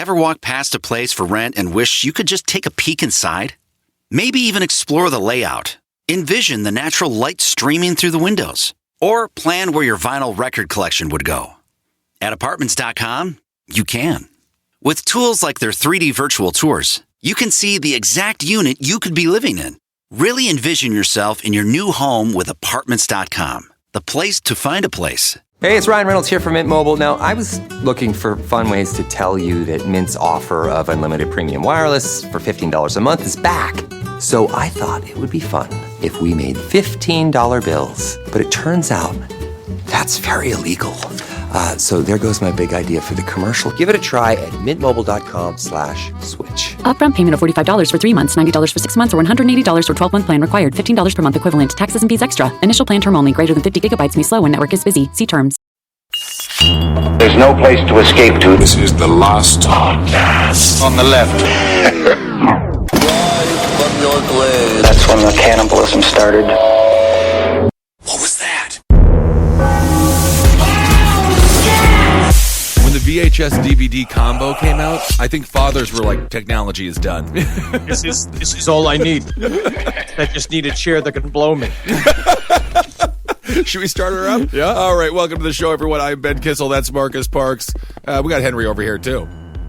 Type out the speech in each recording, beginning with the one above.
Ever walk past a place for rent and wish you could just take a peek inside? Maybe even explore the layout. Envision the natural light streaming through the windows. Or plan where your vinyl record collection would go. At Apartments.com, you can. With tools like their 3D virtual tours, you can see the exact unit you could be living in. Really envision yourself in your new home with Apartments.com, the place to find a place. Hey, it's Ryan Reynolds here from Mint Mobile. Now, I was looking for fun ways to tell you that Mint's offer of unlimited premium wireless for $15 a month is back. So I thought it would be fun if we made $15 bills. But it turns out that's very illegal. So there goes my big idea for the commercial. Give it a try at mintmobile.com/switch. Upfront payment of $45 for 3 months, $90 for 6 months, or $180 for 12-month plan required. $15 per month equivalent. Taxes and fees extra. Initial plan term only. Greater than 50 gigabytes may slow when network is busy. See terms. There's no place to escape to. This is the last podcast. On the left. That's when the cannibalism started. What was that? When the VHS DVD combo came out, I think fathers were like, technology is done. This is all I need. I just need a chair that can blow me. Should we start her up? Yeah. All right, welcome to the show, everyone. I'm Ben Kissel. That's Marcus Parks. We got Henry over here, too.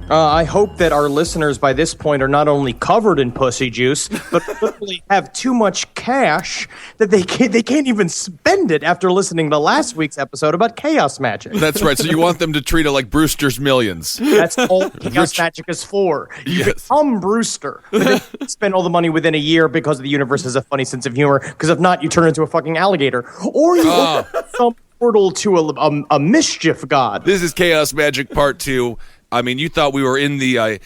I hope that our listeners by this point are not only covered in pussy juice, but literally have too much cash that they can't even spend it after listening to last week's episod about chaos magic. That's right. So you want them to treat it like Brewster's Millions. That's all chaos magic is for. You become Brewster. But then you spend all the money within a year because the universe has a funny sense of humor. Because if not, you turn into a fucking alligator. Or you open some portal to a mischief god. This is Chaos Magic Part 2. I mean, you thought we were in the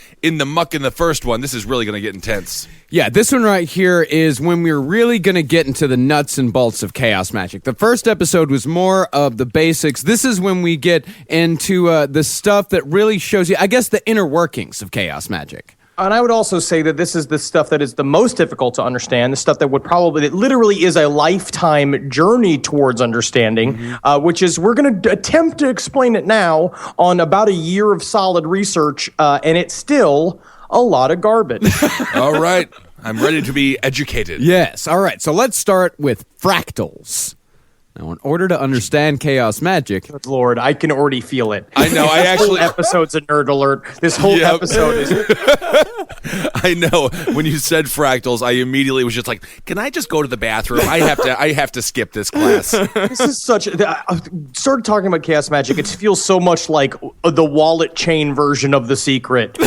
muck in the first one. This is really going to get intense. Yeah, this one right here is when we're really going to get into the nuts and bolts of chaos magic. The first episode was more of the basics. This is when we get into the stuff that really shows you, I guess, the inner workings of chaos magic. And I would also say that this is the stuff that is the most difficult to understand, the stuff that literally is a lifetime journey towards understanding, which is we're going to attempt to explain it now on about a year of solid research, and it's still a lot of garbage. All right. I'm ready to be educated. Yes. All right. So let's start with fractals. Now, in order to understand chaos magic... Good Lord, I can already feel it. I know, This whole episode's a nerd alert. This whole episode is... I know. When you said fractals, I immediately was just like, can I just go to the bathroom? I have to skip this class. This is such... started talking about chaos magic, it feels so much like the wallet chain version of The Secret.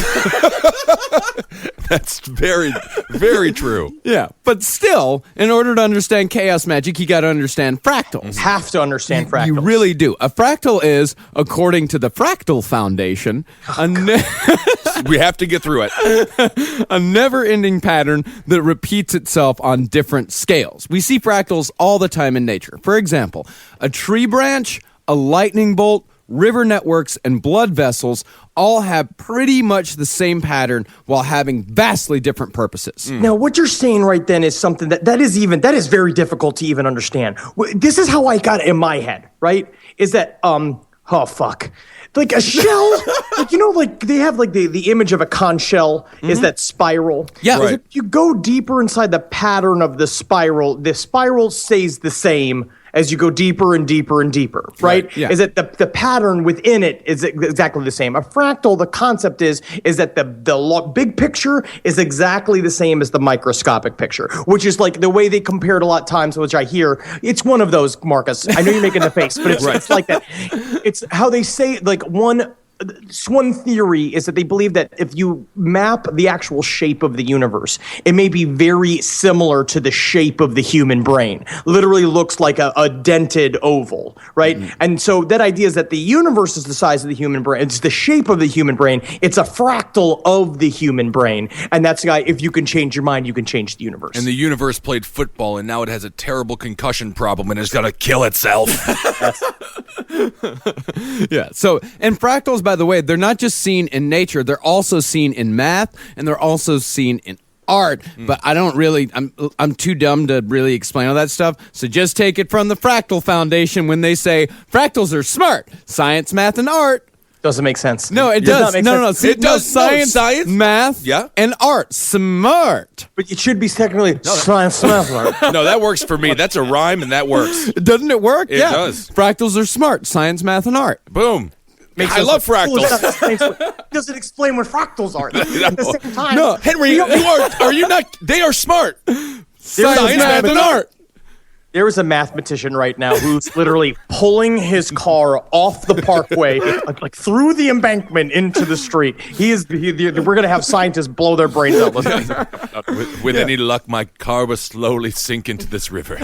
That's very, very true. Yeah, but still, in order to understand chaos magic, you got to understand fractals. Have to understand fractals. You really do. A fractal is, according to the Fractal Foundation, we have to get through it. A never-ending pattern that repeats itself on different scales. We see fractals all the time in nature. For example, a tree branch, a lightning bolt, river networks, and blood vessels all have pretty much the same pattern while having vastly different purposes. Now, what you're saying right then is something that is very difficult to even understand. This is how I got it in my head, right? Is that, like a shell, like they have like the image of a conch shell is that spiral. Yeah. Right. If you go deeper inside the pattern of the spiral stays the same as you go deeper and deeper and deeper, right? Yeah. Is that the pattern within it is exactly the same. A fractal, the concept is that the big picture is exactly the same as the microscopic picture, which is like the way they compare it a lot of times, which I hear. It's one of those, Marcus. I know you're making the face, but it's like that. It's how they say, like, one theory is that they believe that if you map the actual shape of the universe, it may be very similar to the shape of the human brain. Literally looks like a dented oval, right? And so that idea is that the universe is the size of the human brain. It's the shape of the human brain. It's a fractal of the human brain. And that's why if you can change your mind, you can change the universe. And the universe played football, and now it has a terrible concussion problem, and it's going to kill itself. Yeah. So, and fractals, by the way, they're not just seen in nature, they're also seen in math, and they're also seen in art, but I don't really, I'm too dumb to really explain all that stuff, so just take it from the Fractal Foundation when they say fractals are smart. Science, math, and art. Doesn't make sense. No, it does does. not make No, sense. it does. No, Science, science, math, yeah. and art. Smart. But it should be technically science. No, that works for me. That's a rhyme, and that works. Doesn't it work? It does. Fractals are smart. Science, math, and art. Boom. Makes I us love like, fractals. It doesn't explain what fractals are. At the same time, No, Henry, are you not? They are smart. Science, math, and art. there is a mathematician right now who's literally pulling his car off the parkway, like through the embankment into the street. We're going to have scientists blow their brains out. With any luck, my car will slowly sink into this river.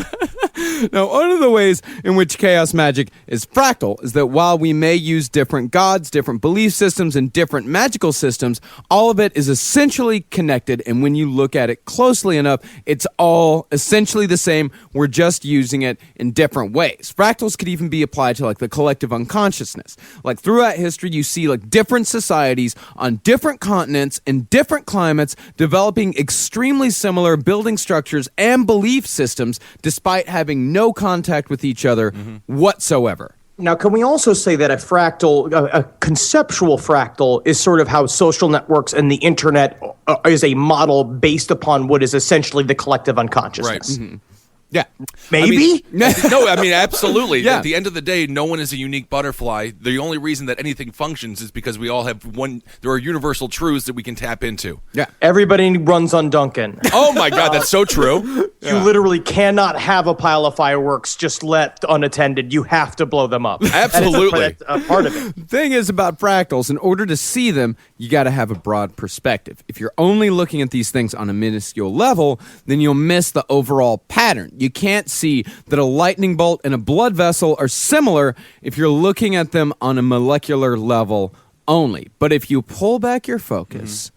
Now, one of the ways in which chaos magic is fractal is that while we may use different gods, different belief systems, and different magical systems, all of it is essentially connected, and when you look at it closely enough, it's all essentially the same. We're just using it in different ways. Fractals could even be applied to like the collective unconsciousness. Like throughout history, you see like different societies on different continents in different climates developing extremely similar building structures and belief systems despite having no contact with each other whatsoever. Now, can we also say that a fractal, a conceptual fractal, is sort of how social networks and the internet is a model based upon what is essentially the collective unconsciousness? Right. Yeah. Maybe? I mean, absolutely. Yeah. At the end of the day, no one is a unique butterfly. The only reason that anything functions is because we all have there are universal truths that we can tap into. Yeah. Everybody runs on Duncan. Oh my God, that's so true. You literally cannot have a pile of fireworks just left unattended. You have to blow them up. Absolutely. That's a part of it. Thing is about fractals, in order to see them, you got to have a broad perspective. If you're only looking at these things on a minuscule level, then you'll miss the overall pattern. You can't see that a lightning bolt and a blood vessel are similar if you're looking at them on a molecular level only. But if you pull back your focus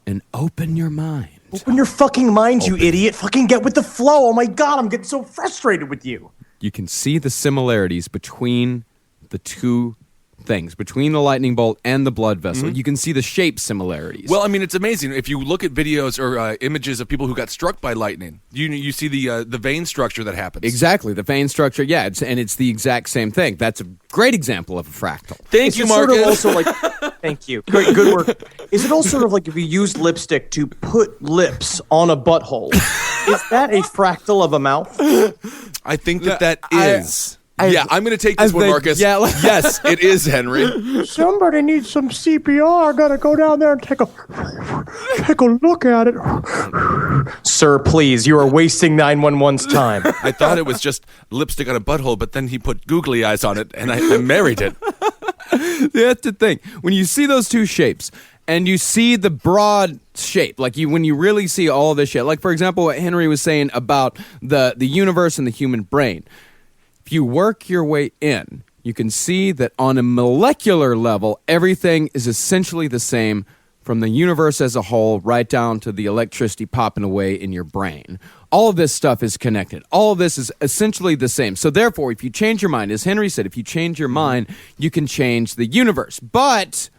and open your mind. Open your fucking mind, you idiot. Fucking get with the flow. Oh my God, I'm getting so frustrated with you. You can see the similarities between the two things, between the lightning bolt and the blood vessel. You can see the shape similarities. Well, I mean, it's amazing. If you look at videos or images of people who got struck by lightning, you see the vein structure that happens. Exactly, the vein structure, yeah, it's the exact same thing. That's a great example of a fractal. Thank you, Marcus. Sort of also like, thank you. Great, good work. Is it also sort of like if you use lipstick to put lips on a butthole? Is that a fractal of a mouth? I think that is. I'm going to take this one, think- Marcus. yeah, Yes, it is, Henry. Somebody needs some CPR. I gotta go down there and take a look at it. Sir, please, you are wasting 911's time. I thought it was just lipstick on a butthole, but then he put googly eyes on it, and I married it. That's the thing. When you see those two shapes, and you see the broad shape, like when you really see all of this shit, like for example, what Henry was saying about the universe and the human brain. If you work your way in, you can see that on a molecular level, everything is essentially the same from the universe as a whole right down to the electricity popping away in your brain. All of this stuff is connected. All of this is essentially the same. So therefore, if you change your mind, as Henry said, if you change your mind, you can change the universe. But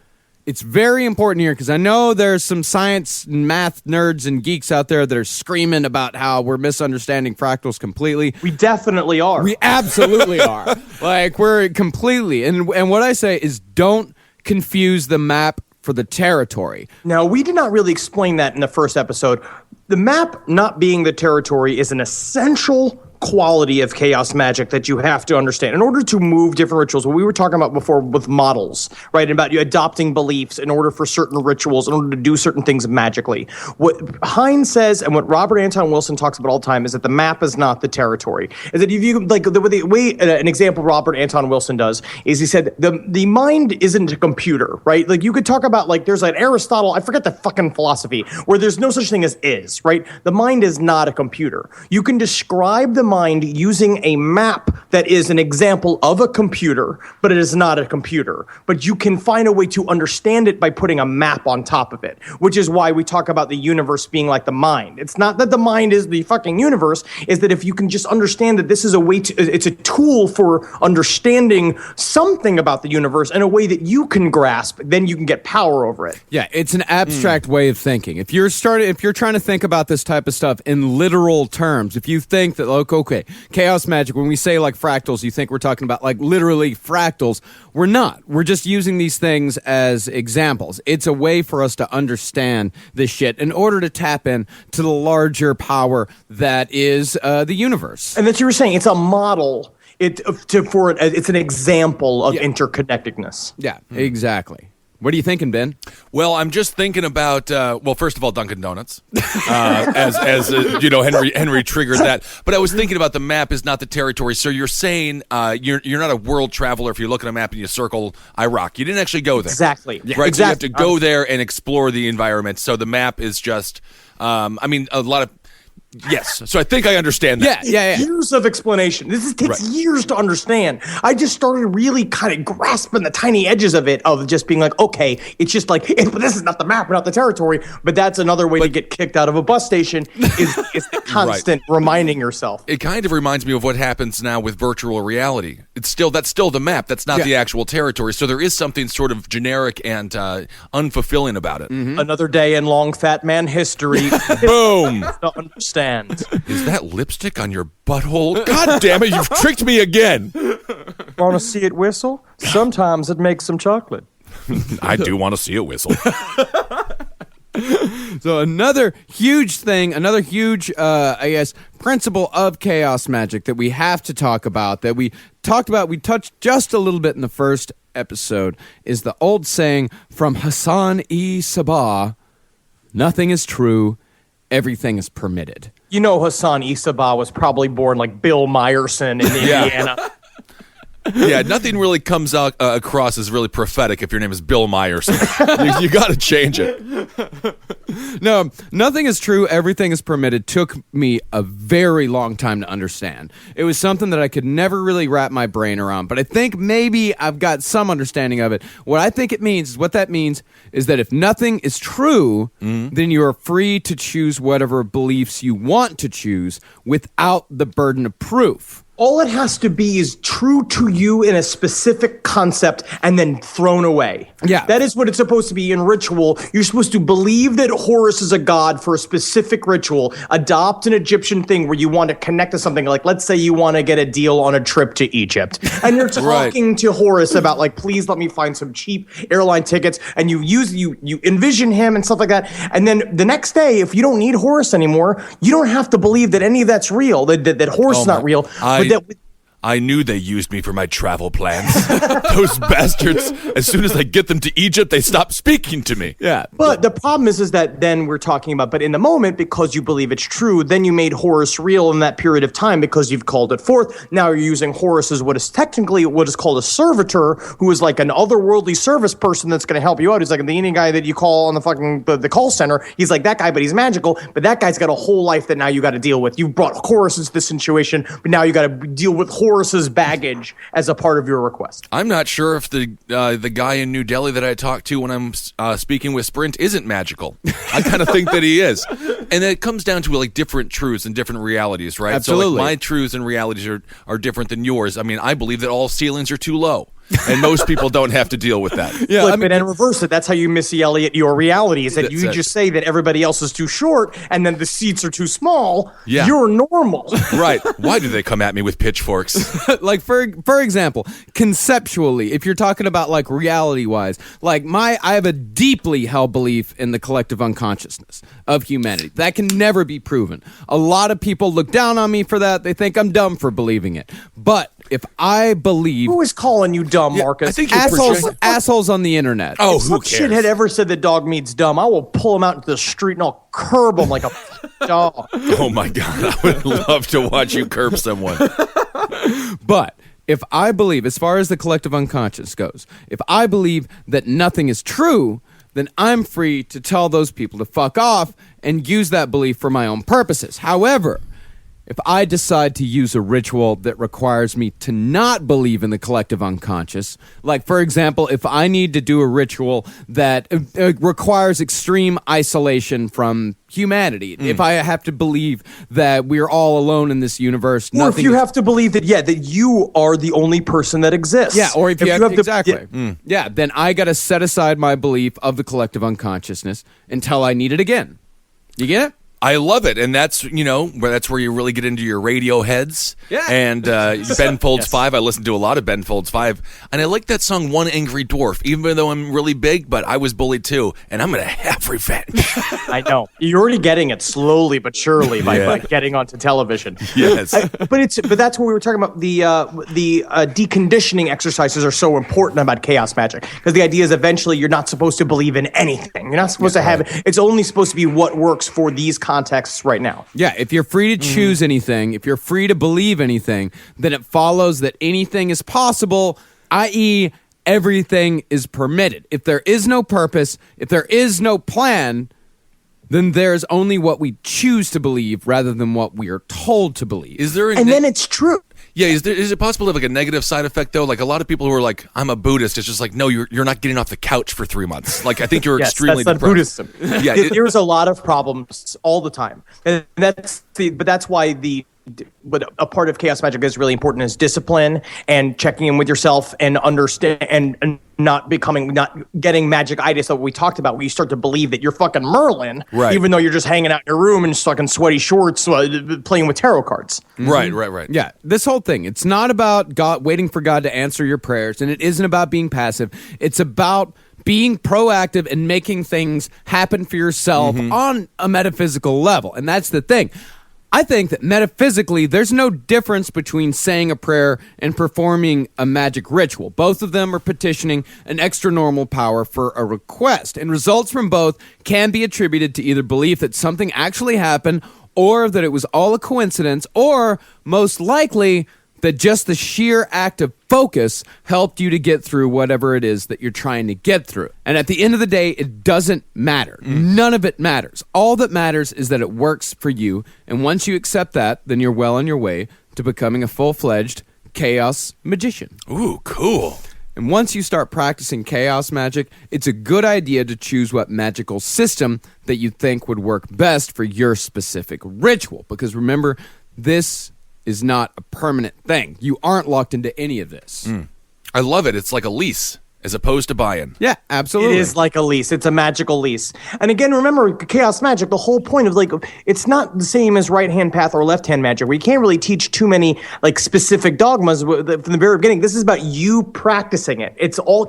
it's very important here because I know there's some science and math nerds and geeks out there that are screaming about how we're misunderstanding fractals completely. We definitely are. We absolutely are. Like, we're completely. And what I say is don't confuse the map for the territory. Now, we did not really explain that in the first episode. The map not being the territory is an essential quality of chaos magic that you have to understand in order to move different rituals. What we were talking about before with models, right? About you adopting beliefs in order for certain rituals, in order to do certain things magically. What Hines says and what Robert Anton Wilson talks about all the time is that the map is not the territory. Is that if you like the way an example Robert Anton Wilson does is he said the mind isn't a computer, right? Like you could talk about like there's an Aristotle, I forget the fucking philosophy, where there's no such thing as is, right? The mind is not a computer. You can describe the mind using a map that is an example of a computer, but it is not a computer. But you can find a way to understand it by putting a map on top of it, which is why we talk about the universe being like the mind. It's not that the mind is the fucking universe, is that if you can just understand that this is a way to, it's a tool for understanding something about the universe in a way that you can grasp, then you can get power over it. Yeah, it's an abstract way of thinking. If you're trying to think about this type of stuff in literal terms, if you think that, look, okay, chaos magic, when we say like fractals, you think we're talking about like literally fractals. We're not. We're just using these things as examples. It's a way for us to understand this shit in order to tap in to the larger power that is the universe. And that you were saying, it's a model. It's an example of interconnectedness. Yeah, exactly. What are you thinking, Ben? Well, I'm just thinking about first of all, Dunkin' Donuts, as Henry triggered that. But I was thinking about the map is not the territory. So you're saying you're not a world traveler if you look at a map and you circle Iraq. You didn't actually go there, exactly. Right? Exactly. So you have to go there and explore the environment. So the map is just, a lot of. Yes, so I think I understand that. Yeah. Years of explanation. This takes years to understand. I just started really kind of grasping the tiny edges of it, of just being like, okay, it's just like, this is not the map, not the territory, but that's another way to get kicked out of a bus station is the constant reminding yourself. It kind of reminds me of what happens now with virtual reality. That's still the map. That's not the actual territory. So there is something sort of generic and unfulfilling about it. Mm-hmm. Another day in long fat man history. Boom. To understand. Is that lipstick on your butthole? God damn it, you've tricked me again. Want to see it whistle? Sometimes it makes some chocolate. I do want to see it whistle. So another huge thing, principle of chaos magic that we have to talk about, that we touched just a little bit in the first episode, is the old saying from Hassan-e Sabah, nothing is true, everything is permitted. You know, Hassan-e Sabah was probably born like Bill Myerson in Indiana. Yeah, nothing really comes out across as really prophetic if your name is Bill Myerson. you got to change it. No, nothing is true, everything is permitted took me a very long time to understand. It was something that I could never really wrap my brain around, but I think maybe I've got some understanding of it. What that means is that if nothing is true, then you are free to choose whatever beliefs you want to choose without the burden of proof. All it has to be is true to you in a specific concept and then thrown away. Yeah. That is what it's supposed to be in ritual. You're supposed to believe that Horus is a god for a specific ritual. Adopt an Egyptian thing where you want to connect to something. Like, let's say you want to get a deal on a trip to Egypt. And you're talking to Horus about, like, please let me find some cheap airline tickets. And you envision him and stuff like that. And then the next day, if you don't need Horus anymore, you don't have to believe that any of that's real, that Horus is not real. I knew they used me for my travel plans. Those bastards, as soon as I get them to Egypt, they stop speaking to me. Yeah. But the problem is that then we're talking about, but in the moment, because you believe it's true, then you made Horus real in that period of time because you've called it forth. Now you're using Horus as what is technically what is called a servitor, who is like an otherworldly service person that's going to help you out. He's like the Indian guy that you call on the fucking the call center. He's like that guy, but he's magical. But that guy's got a whole life that now you got to deal with. You've brought Horus into this situation, but now you got to deal with Horus's baggage as a part of your request. I'm not sure if the guy in New Delhi that I talked to when I'm speaking with Sprint isn't magical. I kind of think that he is. And it comes down to like different truths and different realities, right? Absolutely. So like my truths and realities are different than yours. I mean, I believe that all ceilings are too low. And most people don't have to deal with that. Yeah, Flip it and reverse it. That's how you Missy Elliott your reality is that you just say that everybody else is too short and then the seats are too small. Yeah. You're normal. Right. Why do they come at me with pitchforks? Like for example, conceptually, if you're talking about like reality wise, like I have a deeply held belief in the collective unconsciousness of humanity. That can never be proven. A lot of people look down on me for that. They think I'm dumb for believing it. But if I believe... Who is calling you dumb, Marcus? I think assholes on the internet. Oh, if who cares? Shithead ever said that dog means dumb, I will pull him out into the street and I'll curb him like a dog. Oh my God, I would love to watch you curb someone. But if I believe, as far as the collective unconscious goes, if I believe that nothing is true, then I'm free to tell those people to fuck off and use that belief for my own purposes. However, if I decide to use a ritual that requires me to not believe in the collective unconscious, like, for example, if I need to do a ritual that requires extreme isolation from humanity, if I have to believe that we're all alone in this universe, or if you have to believe that, that you are the only person that exists. Yeah, or if you have exactly. Then I got to set aside my belief of the collective unconsciousness until I need it again. You get it? I love it, and that's where you really get into your radio heads. Yeah. And Ben Folds 5, I listen to a lot of Ben Folds 5, and I like that song One Angry Dwarf, even though I'm really big, but I was bullied too, and I'm going to have revenge. I know. You're already getting it slowly but surely by getting onto television. Yes. But that's what we were talking about. The deconditioning exercises are so important about chaos magic, because the idea is eventually you're not supposed to believe in anything. You're not supposed to have it. It's only supposed to be what works for these contexts right now. Yeah, if you're free to choose anything, if you're free to believe anything, then it follows that anything is possible, i.e., everything is permitted. If there is no purpose, if there is no plan, then there's only what we choose to believe rather than what we are told to believe. Is there then it's true. Yeah, is it possible to have like a negative side effect though? Like a lot of people who are like, I'm a Buddhist, it's just like, no, you're not getting off the couch for 3 months. Like I think you're extremely that's not depressed. Buddhism. Yeah, There's a lot of problems all the time, and that's why but a part of chaos magic is really important is discipline and checking in with yourself and understand and not getting magic-itis that we talked about, where you start to believe that you're fucking Merlin, right, even though you're just hanging out in your room in fucking sweaty shorts playing with tarot cards. Right. Yeah, this whole thing, it's not about God waiting for God to answer your prayers, and it isn't about being passive. It's about being proactive and making things happen for yourself on a metaphysical level. And that's the thing. I think that metaphysically, there's no difference between saying a prayer and performing a magic ritual. Both of them are petitioning an extra normal power for a request, and results from both can be attributed to either belief that something actually happened, or that it was all a coincidence, or most likely that just the sheer act of focus helped you to get through whatever it is that you're trying to get through. And at the end of the day, it doesn't matter. None of it matters. All that matters is that it works for you. And once you accept that, then you're well on your way to becoming a full-fledged chaos magician. Ooh, cool. And once you start practicing chaos magic, it's a good idea to choose what magical system that you think would work best for your specific ritual. Because remember, this is not a permanent thing. You aren't locked into any of this. I love it. It's like a lease as opposed to buy-in. Yeah, absolutely. It is like a lease. It's a magical lease. And again, remember, chaos magic, the whole point of it's not the same as right-hand path or left-hand magic, where you can't really teach too many specific dogmas from the very beginning. This is about you practicing it.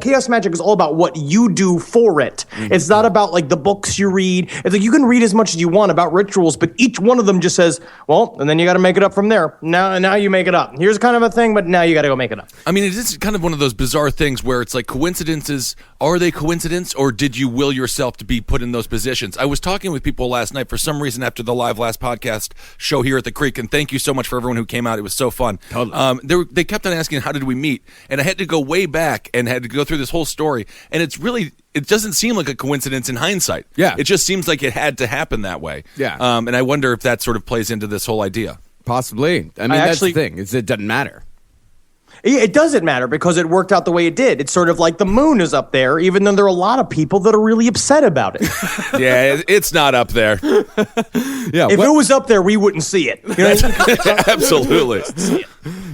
Chaos magic is all about what you do for it. It's not about the books you read. It's you can read as much as you want about rituals, but each one of them just says, well, and then you got to make it up from there. Now you make it up. Here's kind of a thing, but now you got to go make it up. I mean, it is kind of one of those bizarre things where it's like coincidences, are they coincidence, or did you will yourself to be put in those positions? I was talking with people last night for some reason after the live last podcast show here at the Creek, and thank you so much for everyone who came out. It was so fun. Totally. They kept on asking, how did we meet? And I had to go way back and had to go through this whole story, and it doesn't seem like a coincidence in hindsight. Yeah. It just seems like it had to happen that way. Yeah. And I wonder if that sort of plays into this whole idea. Possibly. I mean, that's the thing, is it doesn't matter. It doesn't matter because it worked out the way it did. It's sort of like the moon is up there, even though there are a lot of people that are really upset about it. Yeah, it's not up there. If it was up there, we wouldn't see it. You know? Absolutely.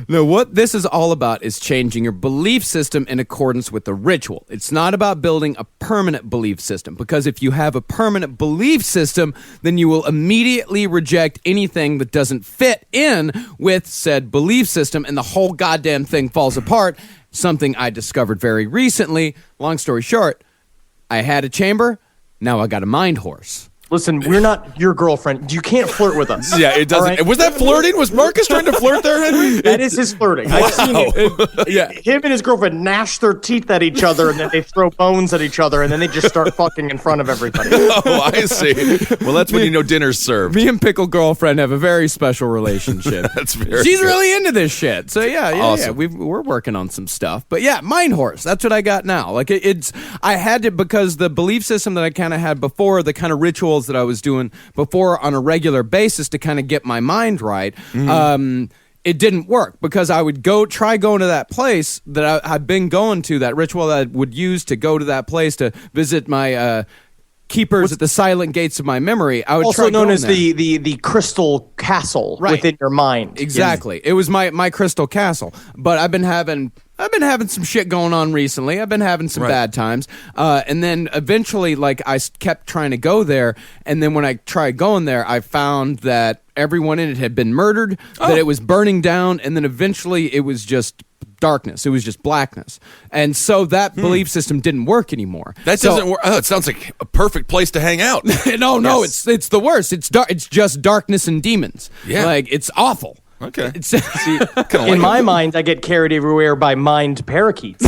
No, what this is all about is changing your belief system in accordance with the ritual. It's not about building a permanent belief system, because if you have a permanent belief system, then you will immediately reject anything that doesn't fit in with said belief system, and the whole goddamn thing falls apart. Something I discovered very recently. Long story short, I had a chamber, now I got a mind horse. Listen, we're not your girlfriend. You can't flirt with us. Yeah, it doesn't. Right? Was that flirting? Was Marcus trying to flirt there, Henry? That is his flirting. Wow. I've seen it. Yeah, him and his girlfriend gnash their teeth at each other, and then they throw bones at each other, and then they just start fucking in front of everybody. Oh, I see. Well, that's when you know dinner's served. Me and Pickle Girlfriend have a very special relationship. That's very She's good. Really into this shit. So yeah, awesome. We're working on some stuff. But yeah, mind horse. That's what I got now. Like I had to, because the belief system that I kind of had before, the kind of rituals that I was doing before on a regular basis to kind of get my mind right, it didn't work, because I would try going to that place that I've been going to, that ritual that I would use to go to that place to visit my keepers at the silent gates of my memory. I would also try known as there. the crystal castle within your mind. Exactly. It was my crystal castle. But I've been having I've been having some shit going on recently. I've been having some bad times. And then eventually, like, I kept trying to go there. And then when I tried going there, I found that everyone in it had been murdered, that it was burning down. And then eventually it was just darkness. It was just blackness. And so that belief system didn't work anymore. That doesn't work. Oh, it sounds like a perfect place to hang out. No, it's the worst. It's just darkness and demons. Yeah. Like, it's awful. Okay. In my mind, I get carried everywhere by mind parakeets.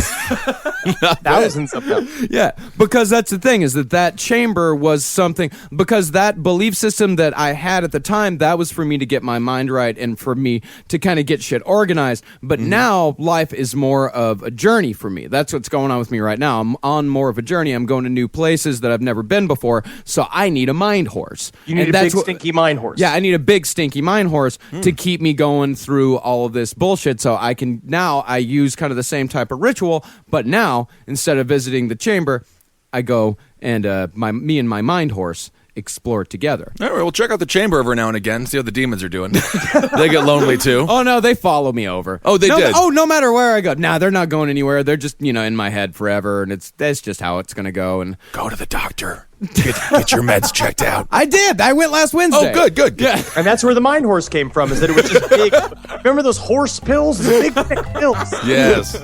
Thousands of them. Yeah, because that's the thing, is that chamber was something, because that belief system that I had at the time, that was for me to get my mind right and for me to kind of get shit organized. But now life is more of a journey for me. That's what's going on with me right now. I'm on more of a journey. I'm going to new places that I've never been before, so I need a mind horse. You need a big stinky mind horse. Yeah, I need a big stinky mind horse to keep me going through all of this bullshit, so I use kind of the same type of ritual, but now instead of visiting the chamber, I go and me and my mind horse explore together. All right, we'll check out the chamber every now and again, see how the demons are doing. They get lonely too. Oh no, they follow me over. Oh, they did. No matter where I go. Nah, they're not going anywhere. They're just, in my head forever, and that's just how it's gonna go. And go to the doctor. Get your meds checked out. I did. I went last Wednesday. Oh, good. Yeah. And that's where the mind horse came from, is that it was just big. Remember those horse pills? The big, thick pills. Yes.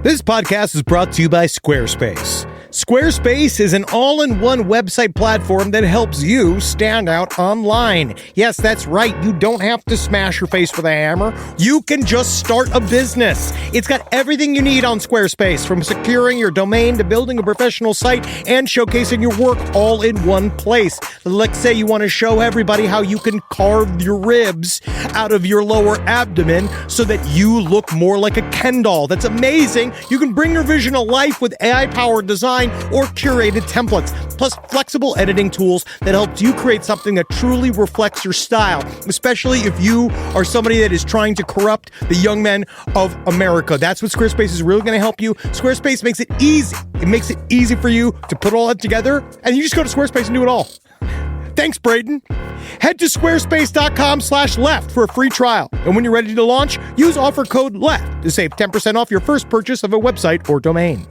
This podcast is brought to you by Squarespace. Squarespace is an all-in-one website platform that helps you stand out online. Yes, that's right. You don't have to smash your face with a hammer. You can just start a business. It's got everything you need on Squarespace, from securing your domain to building a professional site and showcasing your work all in one place. Let's say you want to show everybody how you can carve your ribs out of your lower abdomen so that you look more like a Ken doll. That's amazing. You can bring your vision to life with AI-powered design or curated templates, plus flexible editing tools that helps you create something that truly reflects your style, especially if you are somebody that is trying to corrupt the young men of America. That's what Squarespace is really going to help you. Squarespace makes it easy. It makes it easy for you to put all that together, and you just go to Squarespace and do it all. Thanks, Braden. Head to squarespace.com/left for a free trial. And when you're ready to launch, use offer code LEFT to save 10% off your first purchase of a website or domain.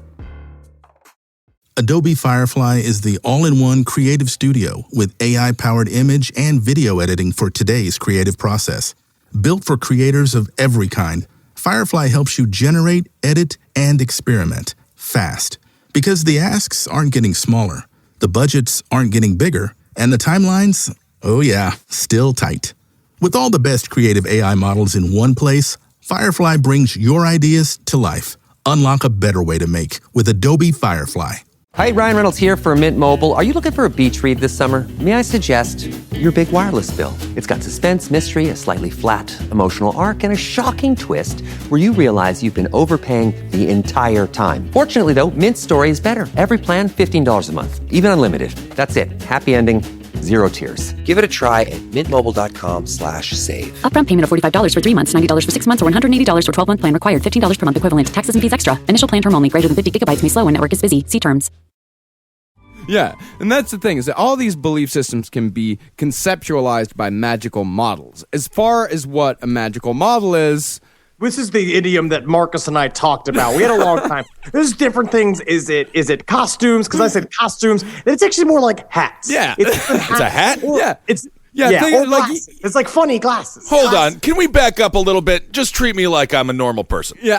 Adobe Firefly is the all-in-one creative studio with AI-powered image and video editing for today's creative process. Built for creators of every kind, Firefly helps you generate, edit, and experiment fast. Because the asks aren't getting smaller, the budgets aren't getting bigger, and the timelines, oh yeah, still tight. With all the best creative AI models in one place, Firefly brings your ideas to life. Unlock a better way to make with Adobe Firefly. Hi, Ryan Reynolds here for Mint Mobile. Are you looking for a beach read this summer? May I suggest your big wireless bill? It's got suspense, mystery, a slightly flat, emotional arc, and a shocking twist where you realize you've been overpaying the entire time. Fortunately, though, Mint's story is better. Every plan, $15 a month, even unlimited. That's it. Happy ending. Zero tears. Give it a try at mintmobile.com/save. Upfront payment of $45 for 3 months, $90 for 6 months, or $180 for 12-month plan required. $15 per month equivalent. Taxes and fees extra. Initial plan term only. Greater than 50 gigabytes may slow when network is busy. See terms. Yeah, and that's the thing, is that all these belief systems can be conceptualized by magical models. As far as what a magical model is... This is the idiom that Marcus and I talked about. We had a long time. There's different things. Is it costumes? Because I said costumes. It's actually more like hats. Yeah. It's a hat? Yeah. Or glasses. It's like funny glasses. Hold on. Can we back up a little bit? Just treat me like I'm a normal person. Yeah.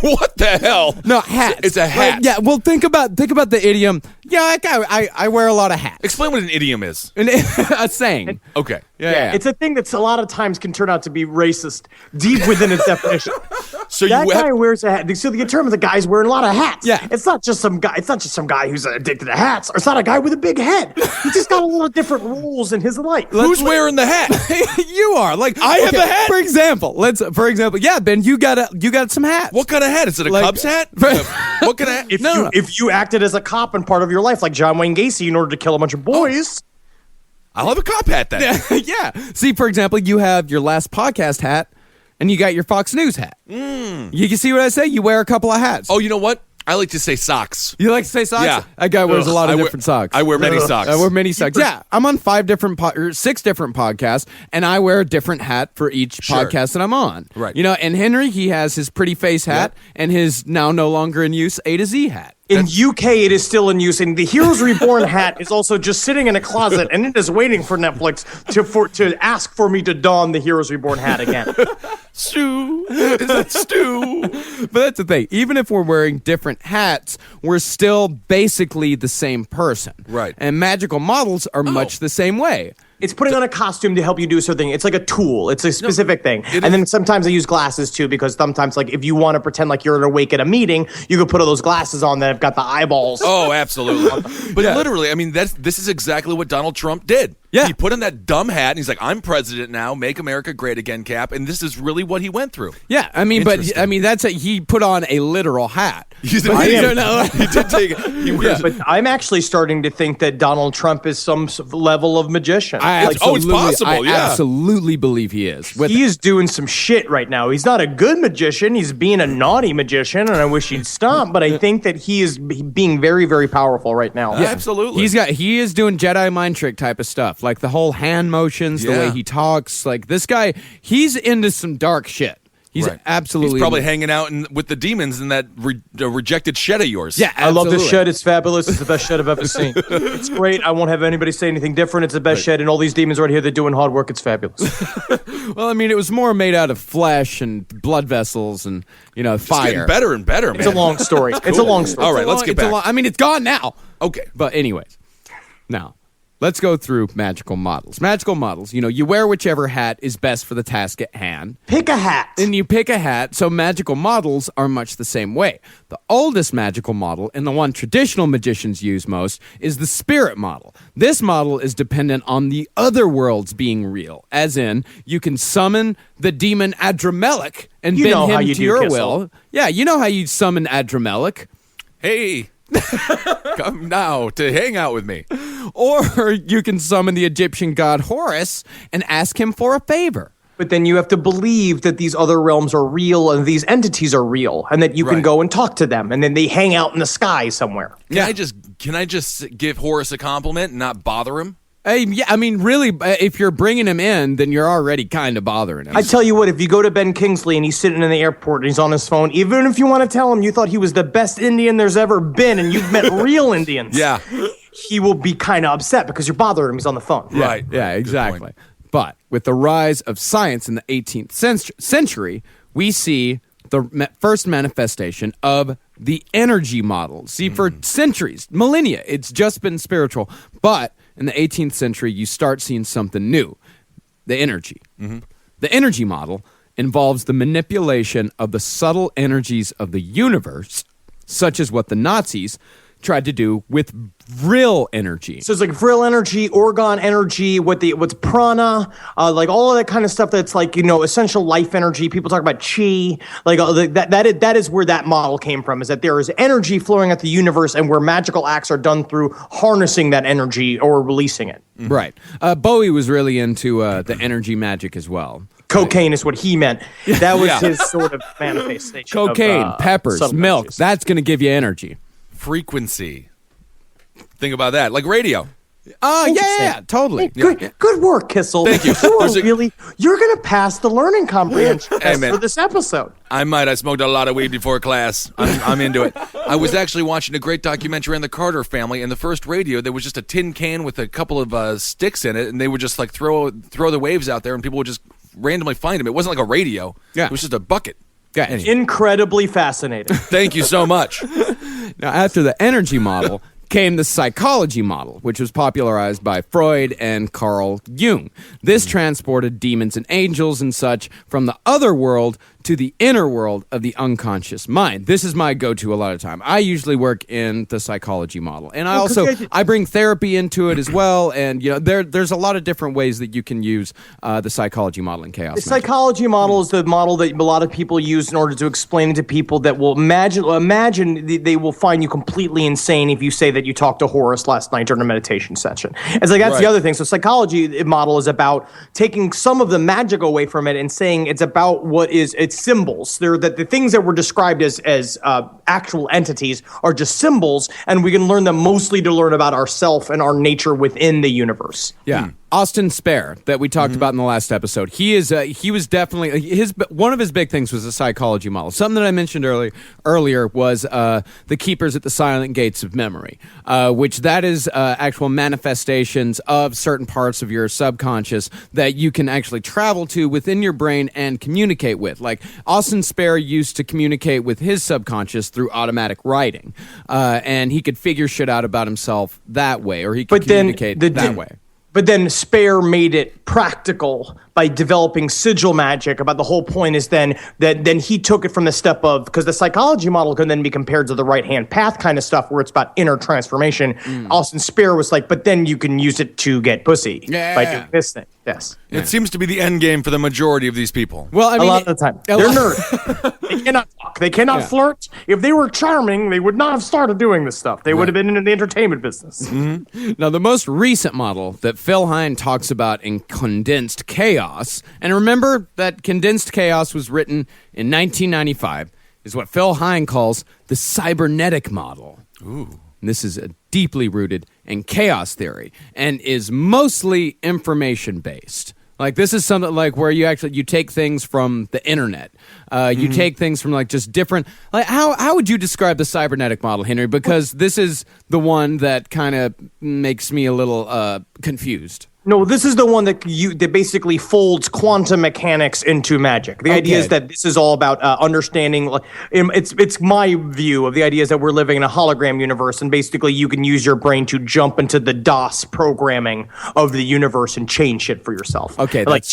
What the hell? No, hats. It's a hat. Yeah, well, think about the idiom. Yeah, I wear a lot of hats. Explain what an idiom is. A saying. Okay. Yeah. It's a thing that's a lot of times can turn out to be racist deep within its definition. So that guy wears a hat. So the term of the guy's wearing a lot of hats. Yeah. It's not just some guy. It's not just some guy who's addicted to hats. Or it's not a guy with a big head. He just got a little different rules in his life. Who's wearing the hat? You are. Like, I have a hat. For example, yeah, Ben, you got some hats. What kind of hat? Is it a Cubs hat? What kind of hat? If you acted as a cop in part of your life, like John Wayne Gacy, in order to kill a bunch of boys. I'll have a cop hat then. Yeah. See, for example, you have your last podcast hat, and you got your Fox News hat. You can see what I say? You wear a couple of hats. Oh, you know what? I like to say socks. You like to say socks? Yeah. That guy wears a lot of different socks. I wear many socks. I wear many socks. Yeah, I'm on 6 different podcasts, and I wear a different hat for each podcast that I'm on. Right. And Henry, he has his pretty face hat and his now no longer in use A to Z hat. In UK, it is still in use, and the Heroes Reborn hat is also just sitting in a closet, and it is waiting for Netflix to ask for me to don the Heroes Reborn hat again. Stu, is that Stu? But that's the thing. Even if we're wearing different hats, we're still basically the same person. Right. And magical models are much the same way. It's putting on a costume to help you do something. It's like a tool. It's a specific thing. And then sometimes I use glasses too, because sometimes, like, if you want to pretend like you're awake at a meeting, you can put all those glasses on that have got the eyeballs. Oh, absolutely. But literally, I mean, this is exactly what Donald Trump did. Yeah. He put on that dumb hat, and he's like, I'm president now, make America great again, cap. And this is really what he went through. Yeah, I mean, he put on a literal hat. He did take it. But I'm actually starting to think that Donald Trump is some level of magician. It's possible, I absolutely believe he is. He is doing some shit right now. He's not a good magician. He's being a naughty magician, and I wish he'd stop. But I think that he is being very, very powerful right now. Yeah, absolutely. He is doing Jedi mind trick type of stuff, like the whole hand motions, the way he talks. Like this guy, he's into some dark shit. He's absolutely. He's probably hanging out with the demons in that rejected shed of yours. Yeah, absolutely. I love this shed. It's fabulous. It's the best shed I've ever seen. It's great. I won't have anybody say anything different. It's the best shed, and all these demons right here, they're doing hard work. It's fabulous. Well, I mean, it was more made out of flesh and blood vessels and fire. It's getting better and better, man. It's a long story. It's a long story. All right, let's get back. I mean, it's gone now. Okay, but anyways, now. Let's go through magical models. Magical models, you wear whichever hat is best for the task at hand. Pick a hat. And you pick a hat, so magical models are much the same way. The oldest magical model, and the one traditional magicians use most, is the spirit model. This model is dependent on the other worlds being real, as in, you can summon the demon Adramelech and bend him to your will. Yeah, you know how you summon Adramelech. Hey, come now to hang out with me. Or you can summon the Egyptian god Horus and ask him for a favor. But then you have to believe that these other realms are real and these entities are real, and that you can go and talk to them, and then they hang out in the sky somewhere. Can I just give Horus a compliment and not bother him? Yeah, I mean, really, if you're bringing him in, then you're already kind of bothering him. I tell you what, if you go to Ben Kingsley and he's sitting in the airport and he's on his phone, even if you want to tell him you thought he was the best Indian there's ever been and you've met real Indians, he will be kind of upset because you're bothering him. He's on the phone. Right. Yeah, exactly. But with the rise of science in the 18th century, we see the first manifestation of the energy model. See, for centuries, millennia, it's just been spiritual. But in the 18th century, you start seeing something new, the energy. The energy model involves the manipulation of the subtle energies of the universe, such as what the Nazis tried to do with vril energy. So it's like vril energy, orgone energy, what's prana, like all of that kind of stuff that's like, essential life energy. People talk about chi. Like that is where that model came from, is that there is energy flowing at the universe and where magical acts are done through harnessing that energy or releasing it. Right. Bowie was really into the energy magic as well. Cocaine is what he meant. That was his sort of manifestation. Cocaine, peppers, milk, energies. That's going to give you energy. Frequency. Think about that. Like radio. Yeah, totally. Hey, good work, Kissel. Thank you. You're going to pass the learning comprehension test for this episode. I might. I smoked a lot of weed before class. I'm into it. I was actually watching a great documentary on the Carter family, and the first radio, there was just a tin can with a couple of sticks in it, and they would just like throw the waves out there, and people would just randomly find them. It wasn't like a radio. Yeah. It was just a bucket. Yeah. Anyway. Incredibly fascinating. Thank you so much. Now, after the energy model came the psychology model, which was popularized by Freud and Carl Jung. This transported demons and angels and such from the other world to the inner world of the unconscious mind. This is my go-to a lot of time. I usually work in the psychology model, and I bring therapy into it as well. And there's a lot of different ways that you can use the psychology model in chaos. The psychology model is the model that a lot of people use in order to explain it to people that will imagine they will find you completely insane if you say that you talked to Horus last night during a meditation session. It's like that's the other thing. So psychology model is about taking some of the magic away from it and saying it's about it's it's symbols. They're that the things that were described as actual entities are just symbols, and we can learn them mostly to learn about ourself and our nature within the universe. Yeah. Austin Spare that we talked about in the last episode. He was definitely one of his big things was a psychology model. Something that I mentioned earlier was the keepers at the silent gates of memory, which that is actual manifestations of certain parts of your subconscious that you can actually travel to within your brain and communicate with. Like Austin Spare used to communicate with his subconscious through automatic writing, and he could figure shit out about himself that way, or he could communicate that way. But then Spare made it practical by developing sigil magic. About the whole point is then he took it from the step of, because the psychology model can then be compared to the right-hand path kind of stuff where it's about inner transformation. Austin Spare was like, but then you can use it to get pussy by doing this thing. Yes. It seems to be the end game for the majority of these people. Well, I mean, a lot of the time. They're nerds. They cannot talk. They cannot flirt. If they were charming, they would not have started doing this stuff. They would have been in the entertainment business. Now, the most recent model that Phil Hine talks about in Condensed Chaos, and remember that Condensed Chaos was written in 1995, is what Phil Hine calls the cybernetic model. Ooh. And this is deeply rooted in chaos theory and is mostly information-based. Like, this is something like where you take things from the internet. You take things from like just different, like how would you describe the cybernetic model, Henry? Because this is the one that kind of makes me a little confused. No, this is the one that basically folds quantum mechanics into magic. The idea is that this is all about understanding. It's my view of the idea is that we're living in a hologram universe, and basically you can use your brain to jump into the DOS programming of the universe and change shit for yourself. Okay, like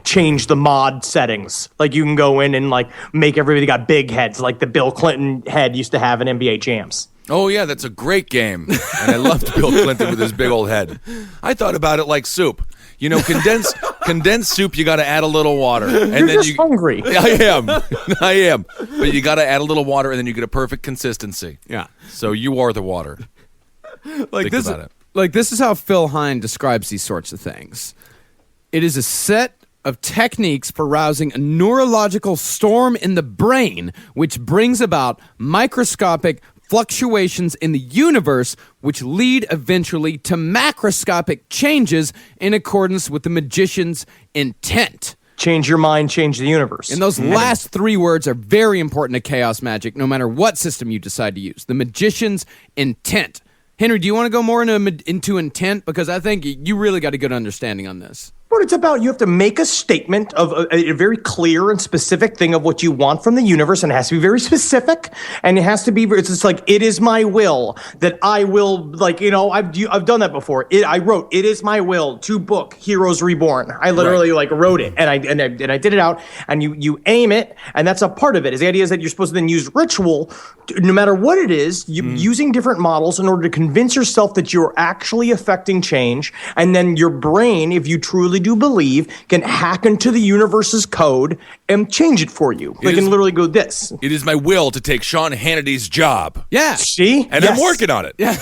change the mod settings. Like you can go in and like make everybody got big heads, like the Bill Clinton head used to have in NBA Jams. Oh, yeah, that's a great game. And I loved Bill Clinton with his big old head. I thought about it like soup. You know, condensed soup, you got to add a little water. And You're just hungry. I am. But you got to add a little water, and then you get a perfect consistency. Yeah. So you are the water. Think about it. Like, this is how Phil Hine describes these sorts of things. It is a set of techniques for rousing a neurological storm in the brain, which brings about microscopic fluctuations in the universe, which lead eventually to macroscopic changes in accordance with the magician's intent. Change your mind, change the universe. And those last three words are very important to chaos magic, no matter what system you decide to use. The magician's intent. Henry, do you want to go more into intent? Because I think you really got a good understanding on this. What it's about, you have to make a statement of a very clear and specific thing of what you want from the universe, and it has to be very specific, and it has to be, it's just like, it is my will that I will, like, you know, I've done that before. I wrote, it is my will to book Heroes Reborn. I literally wrote it, and I did it out, and you aim it, and that's a part of it. Is the idea is that you're supposed to then use ritual, no matter what it is, using different models in order to convince yourself that you're actually affecting change, and then your brain, if you truly do believe, can hack into the universe's code and change it for you. They can literally go this. It is my will to take Sean Hannity's job. Yeah. See? And I'm working on it. Yeah.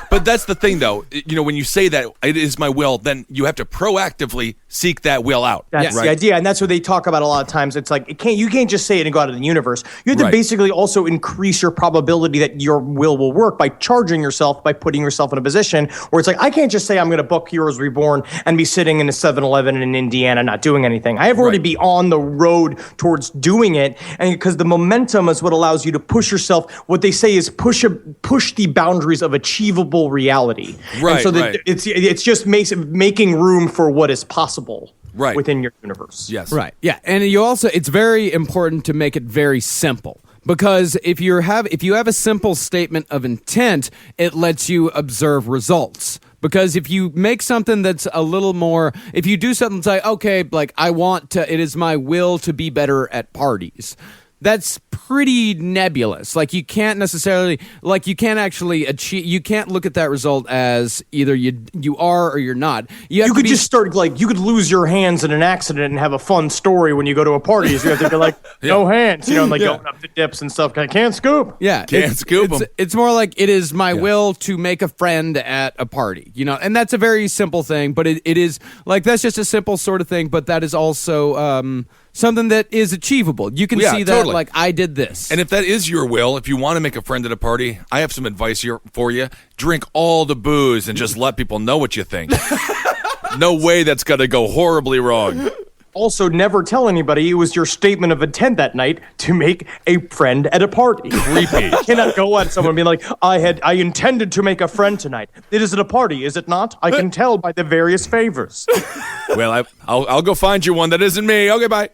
But that's the thing, though. You know, when you say that it is my will, then you have to proactively seek that will out. That's the idea, and that's what they talk about a lot of times. It's like you can't just say it and go out of the universe. You have to basically also increase your probability that your will work by charging yourself, by putting yourself in a position where it's like, I can't just say I'm going to book Heroes Reborn and be sitting in a 7-Eleven in Indiana not doing anything. I have already be on the road towards doing it, and because the momentum is what allows you to push yourself. What they say is push the boundaries of achievable reality. Right. And so it's just making room for what is possible. Right. Within your universe. Yes. Right. Yeah. And it's very important to make it very simple. Because if you have a simple statement of intent, it lets you observe results. Because if you make something that's a little more, if you do something like, okay, like it is my will to be better at parties. That's pretty nebulous. Like you can't actually achieve. You can't look at that result as either you are or you're not. You could just start you could lose your hands in an accident and have a fun story when you go to a party. So you have to be like, no hands, going up the dips and stuff. I can't scoop. Yeah, can't scoop them. It's more like it is my will to make a friend at a party. And that's a very simple thing. But it is like that's just a simple sort of thing. But that is also something that is achievable. You can see that, totally. like, I did this. And if that is your will, if you want to make a friend at a party, I have some advice here for you. Drink all the booze and just let people know what you think. No way that's going to go horribly wrong. Also, never tell anybody it was your statement of intent that night to make a friend at a party. Creepy. You cannot go at someone being like, I intended to make a friend tonight. It is at a party, is it not? I can tell by the various favors. Well, I'll go find you one that isn't me. Okay, bye.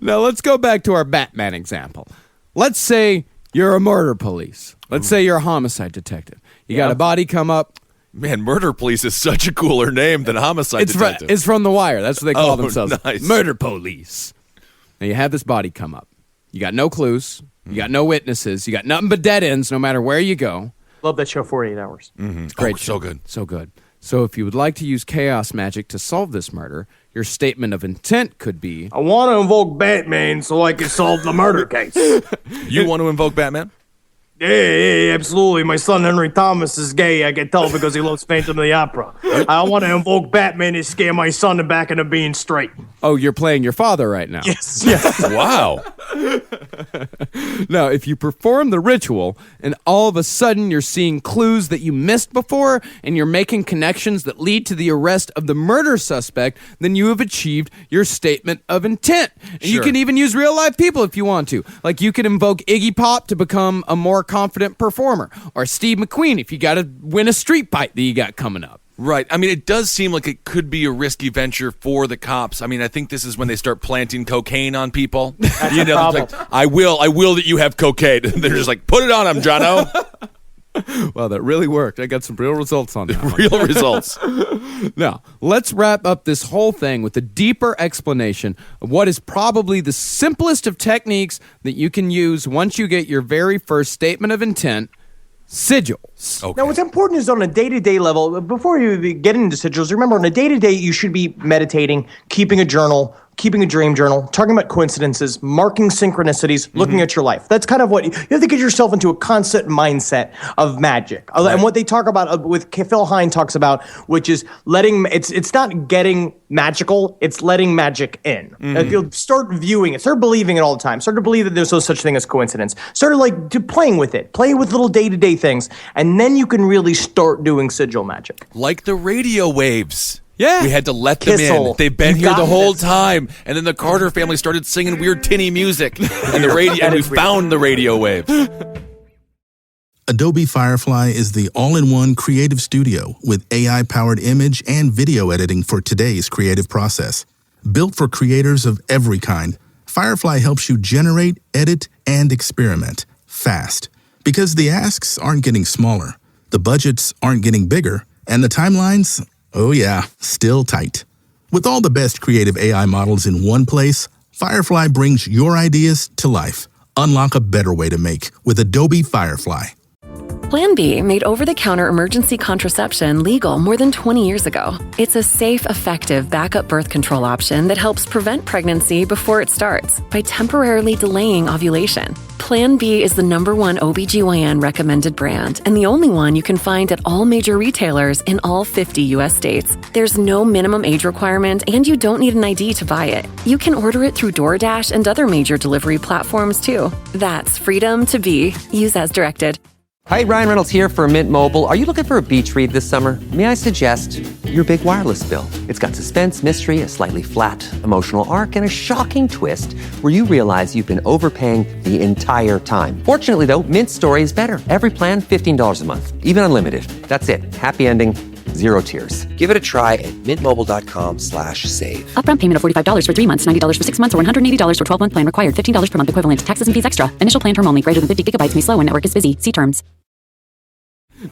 Now, let's go back to our Batman example. Let's say you're a murder police. Let's say you're a homicide detective. You got a body come up. Man, murder police is such a cooler name than homicide detective. It's from The Wire. That's what they call themselves. Nice. Murder police. Now, you have this body come up. You got no clues. You got no witnesses. You got nothing but dead ends no matter where you go. Love that show, 48 Hours. Mm-hmm. Great show. So good. So good. So if you would like to use chaos magic to solve this murder, your statement of intent could be, I want to invoke Batman so I can solve the murder case. You want to invoke Batman? Yeah, absolutely. My son Henry Thomas is gay. I can tell because he loves Phantom of the Opera. I want to invoke Batman to scare my son back into being straight. oh, you're playing your father right now. Yes. Wow. Now, if you perform the ritual and all of a sudden you're seeing clues that you missed before and you're making connections that lead to the arrest of the murder suspect, then you have achieved your statement of intent. And you Sure. can even use real life people if you want to. Like you could invoke Iggy Pop to become a more confident performer, or Steve McQueen if you got to win a street fight that you got coming up. Right. I mean, it does seem like it could be a risky venture for the cops. I mean, I think this is when they start planting cocaine on people. You know, it's like, I will that you have cocaine. They're just like, put it on him, Jono. Well, that really worked. I got some real results on that one. Real results. Now, let's wrap up this whole thing with a deeper explanation of what is probably the simplest of techniques that you can use once you get your very first statement of intent: sigils. Okay. Now, what's important is on a day-to-day level, before you get into sigils, remember on a day-to-day, you should be meditating, keeping a journal, keeping a dream journal, talking about coincidences, marking synchronicities, looking at your life. That's kind of what you have to get yourself into, a constant mindset of magic. And what they talk about with Phil Hine talks about, which is letting it's not getting magical, it's letting magic in. If you'll start viewing it, start believing it all the time, start to believe that there's no such thing as coincidence. Start playing with it, play with little day-to-day things, and then you can really start doing sigil magic. Like the radio waves. Yeah. We had to let them Kissel. in. They've been You here the got whole this. time. And then the Carter family started singing weird tinny music. And the radio, and we found the radio waves. Adobe Firefly is the all-in-one creative studio with AI-powered image and video editing for today's creative process. Built for creators of every kind, Firefly helps you generate, edit, and experiment fast. Because the asks aren't getting smaller, the budgets aren't getting bigger, and the timelines, oh yeah, still tight. With all the best creative AI models in one place, Firefly brings your ideas to life. Unlock a better way to make with Adobe Firefly. Plan B made over-the-counter emergency contraception legal more than 20 years ago. It's a safe, effective backup birth control option that helps prevent pregnancy before it starts by temporarily delaying ovulation. Plan B is the #1 OBGYN recommended brand and the only one you can find at all major retailers in all 50 U.S. states. There's no minimum age requirement and you don't need an ID to buy it. You can order it through DoorDash and other major delivery platforms too. That's freedom to be. Use as directed. Hi, Ryan Reynolds here for Mint Mobile. Are you looking for a beach read this summer? May I suggest your big wireless bill? It's got suspense, mystery, a slightly flat, emotional arc, and a shocking twist where you realize you've been overpaying the entire time. Fortunately, though, Mint's story is better. Every plan, $15 a month, even unlimited. That's it. Happy ending, zero tears. Give it a try at mintmobile.com/save. Upfront payment of $45 for 3 months, $90 for 6 months, or $180 for 12-month plan required. $15 per month equivalent. Taxes and fees extra. Initial plan term only. Greater than 50 gigabytes may slow when network is busy. See terms.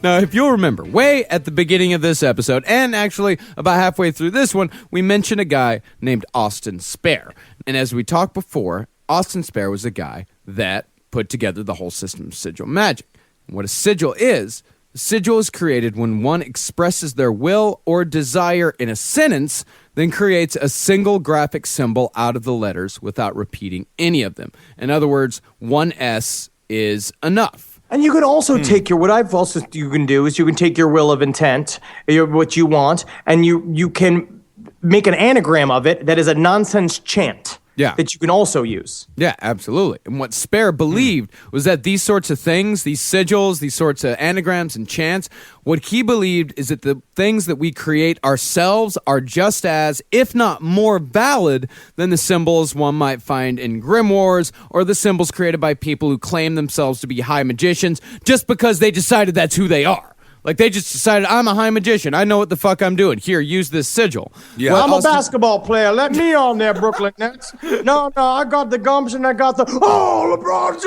Now, if you'll remember, way at the beginning of this episode, and actually about halfway through this one, we mentioned a guy named Austin Spare. And as we talked before, Austin Spare was a guy that put together the whole system of sigil magic. And what a sigil is, a sigil is created when one expresses their will or desire in a sentence, then creates a single graphic symbol out of the letters without repeating any of them. In other words, one S is enough. And you can also take you can do is you can take your will of intent, what you want, and you can make an anagram of it that is a nonsense chant. that you can also use. Yeah, absolutely. And what Spare believed was that these sorts of things, these sigils, these sorts of anagrams and chants, what he believed is that the things that we create ourselves are just as, if not more valid than the symbols one might find in grimoires or the symbols created by people who claim themselves to be high magicians just because they decided that's who they are. Like, they just decided, I'm a high magician. I know what the fuck I'm doing. Here, use this sigil. Yeah. Well, I'm a basketball player. Let me on there, Brooklyn Nets. No, I got the gumption. I got the, LeBron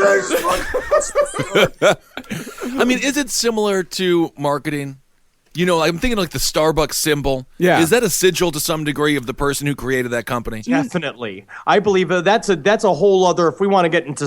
James. I mean, is it similar to marketing? You know, I'm thinking like the Starbucks symbol. Yeah. Is that a sigil to some degree of the person who created that company? Definitely. I believe that's a whole other, if we want to get into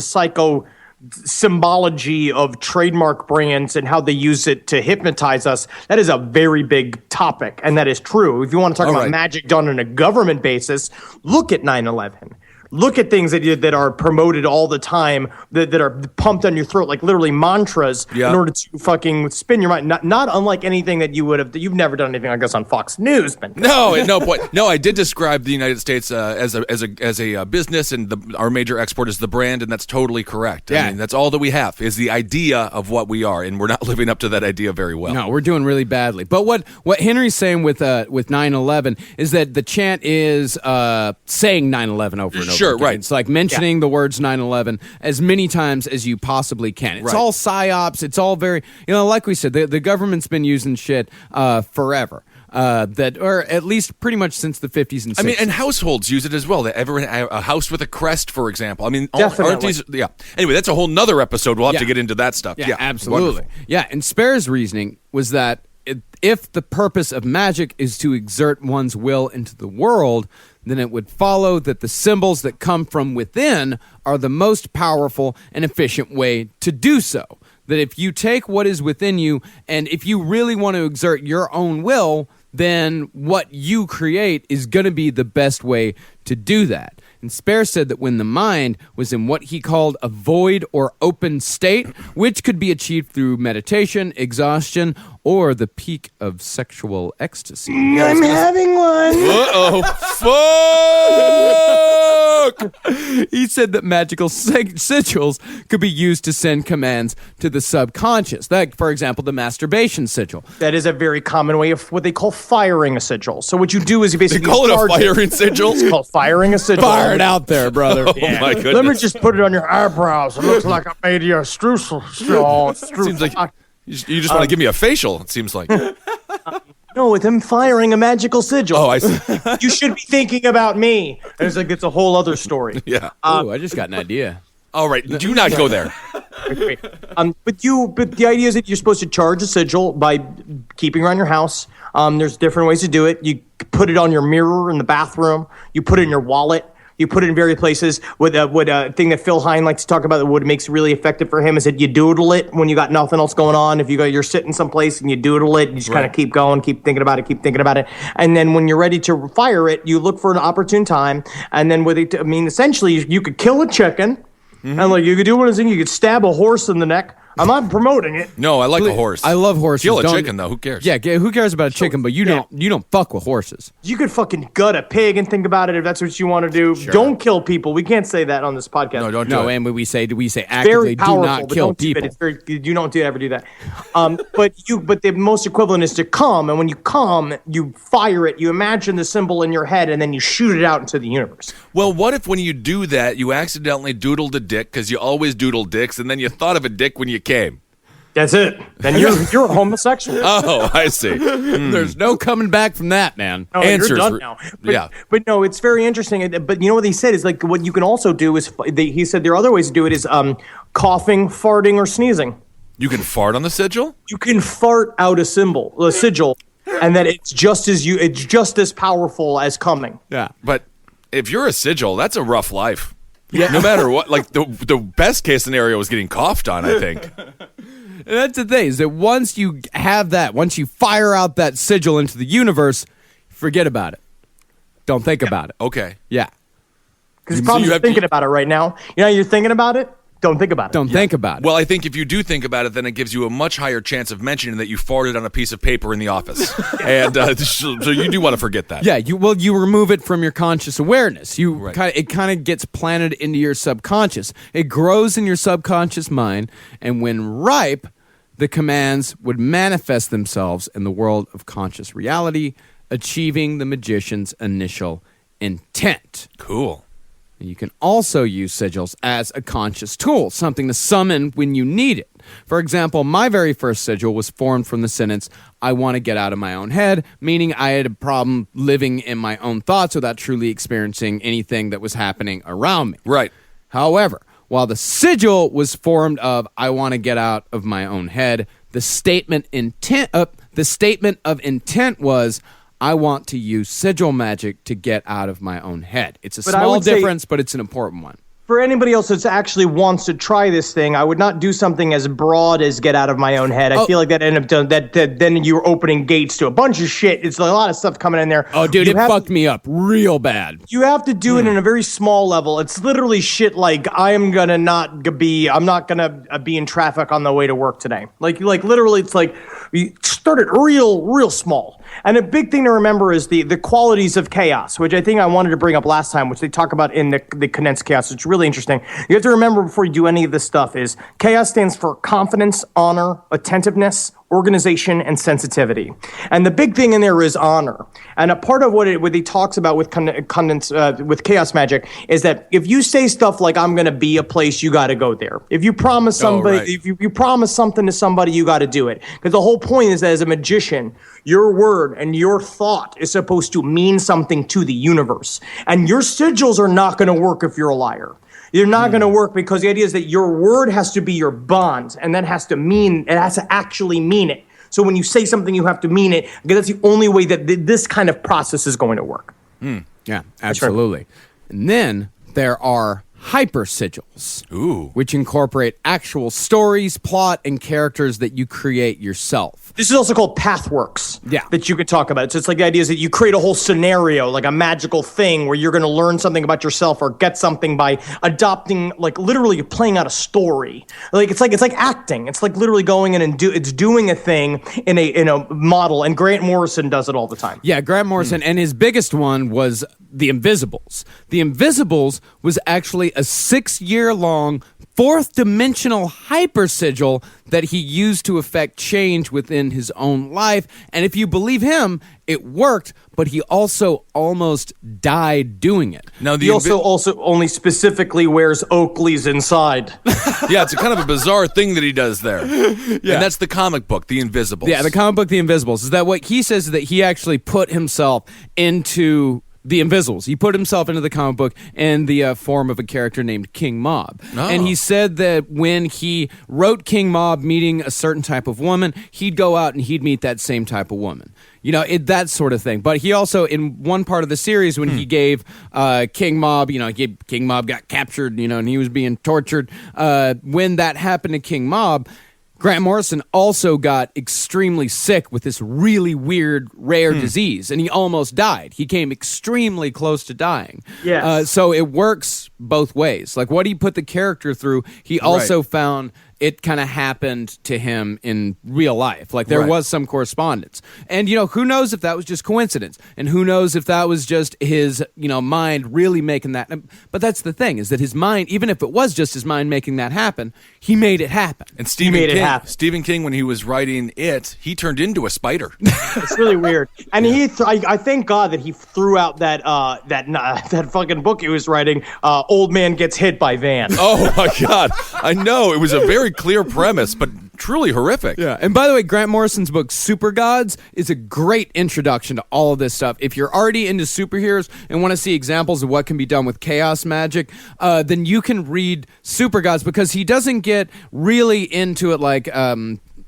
symbology of trademark brands and how they use it to hypnotize us, that is a very big topic, and that is true. If you want to talk about magic done on a government basis, look at 9/11. Look at things that are promoted all the time, that are pumped on your throat, like literally mantras, in order to fucking spin your mind. Not unlike anything that you would have. You've never done anything like this on Fox News, man. No, at no point. No, I did describe the United States as a business, and our major export is the brand, and that's totally correct. Yeah. I mean, that's all that we have is the idea of what we are, and we're not living up to that idea very well. No, we're doing really badly. But what Henry's saying with 9/11 is that the chant is saying 9/11 over and over. Sure, again. right. It's like mentioning the words 9/11 as many times as you possibly can. It's all psyops. It's all very, like we said, the government's been using shit forever. Or at least pretty much since the 50s and 60s. I mean, and households use it as well. A house with a crest, for example. I mean, definitely. Anyway, that's a whole nother episode. We'll have to get into that stuff. Yeah, absolutely. Wonderful. Yeah, and Spare's reasoning was that if the purpose of magic is to exert one's will into the world, then it would follow that the symbols that come from within are the most powerful and efficient way to do so. That if you take what is within you, and if you really want to exert your own will, then what you create is going to be the best way to do that. And Spare said that when the mind was in what he called a void or open state, which could be achieved through meditation, exhaustion, or the peak of sexual ecstasy. I'm having one. Fuck! He said that magical sigils could be used to send commands to the subconscious. Like, for example, the masturbation sigil. That is a very common way of what they call firing a sigil. So what you do is you basically call it a firing sigil? It's called firing a sigil. Fire it out there, brother. My goodness. Let me just put it on your eyebrows. It looks like I made you a streusel. Seems like you just want to give me a facial, it seems like. No, with him firing a magical sigil. Oh, I see. You should be thinking about me. And it's a whole other story. Yeah. Ooh, I just got an idea. All right, do not go there. But the idea is that you're supposed to charge a sigil by keeping around your house. There's different ways to do it. You put it on your mirror in the bathroom. You put it in your wallet. You put it in various places. With a thing that Phil Hine likes to talk about, what makes it really effective for him is that you doodle it when you got nothing else going on. If you're sitting someplace and you doodle it, you just kind of keep going, keep thinking about it. And then when you're ready to fire it, you look for an opportune time. And then essentially, you could kill a chicken. Mm-hmm. And you could do one thing. You could stab a horse in the neck. I'm not promoting it. No, I like a horse. I love horses. Kill a chicken, though. Who cares? Yeah, who cares about a chicken? But you don't fuck with horses. You could fucking gut a pig and think about it if that's what you want to do. Sure. Don't kill people. We can't say that on this podcast. No, don't do it. And we say actively powerful, do not kill people. You don't ever do that. But the most equivalent is to come, and when you come, you fire it. You imagine the symbol in your head, and then you shoot it out into the universe. Well, what if when you do that, you accidentally doodled a dick, because you always doodle dicks, and then you thought of a dick when you came? That's it. Then you're a homosexual. Oh, I see. There's no coming back from that, man. No, Answers. You're done now. But no, it's very interesting. But you know what he said is what you can also do is he said there are other ways to do it is coughing, farting, or sneezing. You can fart on the sigil? You can fart out a sigil, and that it's just as powerful as coming. Yeah. But if you're a sigil, that's a rough life. Yeah. No matter what, the best case scenario is getting coughed on, I think. And that's the thing, is that once you fire out that sigil into the universe, forget about it. Don't think about it. Okay. Yeah. Because you're thinking about it right now. You're thinking about it. don't think about it. Don't think about it. Well, I think if you do think about it, then it gives you a much higher chance of mentioning that you farted on a piece of paper in the office. And so you do want to forget that. Yeah, you remove it from your conscious awareness. It kind of gets planted into your subconscious. It grows in your subconscious mind, and when ripe, the commands would manifest themselves in the world of conscious reality, achieving the magician's initial intent. Cool. You can also use sigils as a conscious tool, something to summon when you need it. For example, my very first sigil was formed from the sentence, I want to get out of my own head, meaning I had a problem living in my own thoughts without truly experiencing anything that was happening around me. Right. However, while the sigil was formed of, I want to get out of my own head, the statement of intent was, I want to use sigil magic to get out of my own head. It's a small difference, but it's an important one. For anybody else that actually wants to try this thing, I would not do something as broad as get out of my own head. I feel like that end up doing that. Then you're opening gates to a bunch of shit. It's a lot of stuff coming in there. Oh, dude, it fucked me up real bad. You have to do it in a very small level. It's literally shit like I'm not gonna be in traffic on the way to work today. Like literally, it's like we started real small. And a big thing to remember is the qualities of chaos, which I think I wanted to bring up last time, which they talk about in the condensed chaos. It's really interesting. You have to remember before you do any of this stuff is chaos stands for confidence, honor, attentiveness, organization, and sensitivity. And the big thing in there is honor. And a part of what he talks about with with chaos magic is that if you say stuff like I'm going to be a place, you got to go there. If you promise somebody, if you promise something to somebody, you got to do it. Because the whole point is that as a magician, your word and your thought is supposed to mean something to the universe. And your sigils are not going to work if you're a liar. They're not going to work because the idea is that your word has to be your bond, and that has to actually mean it. So when you say something, you have to mean it, because that's the only way that this kind of process is going to work. Yeah, absolutely. And then there are hyper sigils, which incorporate actual stories, plot, and characters that you create yourself. This is also called pathworks. Yeah. That you could talk about. So it's like the idea is that you create a whole scenario, like a magical thing where you're going to learn something about yourself or get something by adopting, like literally playing out a story. Like it's like acting. It's like literally going in and doing a thing in a model. And Grant Morrison does it all the time. Yeah, Grant Morrison, and his biggest one was The Invisibles. The Invisibles was actually a 6-year-long fourth dimensional hyper sigil that he used to affect change within his own life. And if you believe him, it worked, but he also almost died doing it. Now, he also only specifically wears Oakley's inside. Yeah, it's a kind of a bizarre thing that he does there. Yeah. And that's the comic book, The Invisibles. Yeah, the comic book, The Invisibles. Is that what he says is that he actually put himself into The Invisibles. He put himself into the comic book in the form of a character named King Mob. Oh. And he said that when he wrote King Mob meeting a certain type of woman, he'd go out and he'd meet that same type of woman. You know, that sort of thing. But he also, in one part of the series, when he gave King Mob, King Mob got captured, and he was being tortured. When that happened to King Mob, Grant Morrison also got extremely sick with this really weird, rare disease, and he almost died. He came extremely close to dying. Yes. So it works both ways. Like what he put the character through, he also found it kind of happened to him in real life. Like there was some correspondence. And, who knows if that was just coincidence? And who knows if that was just his, mind really making that. But that's the thing, is that his mind, even if it was just his mind making that happen, he made it happen. And Stephen King, when he was writing it, he turned into a spider. It's really weird. And I thank God that he threw out that fucking book he was writing, Old Man Gets Hit by Van. Oh, my God. I know. It was a very clear premise, but truly horrific. Yeah. And by the way, Grant Morrison's book, Super Gods, is a great introduction to all of this stuff. If you're already into superheroes and want to see examples of what can be done with chaos magic, then you can read Super Gods, because he doesn't get really into it like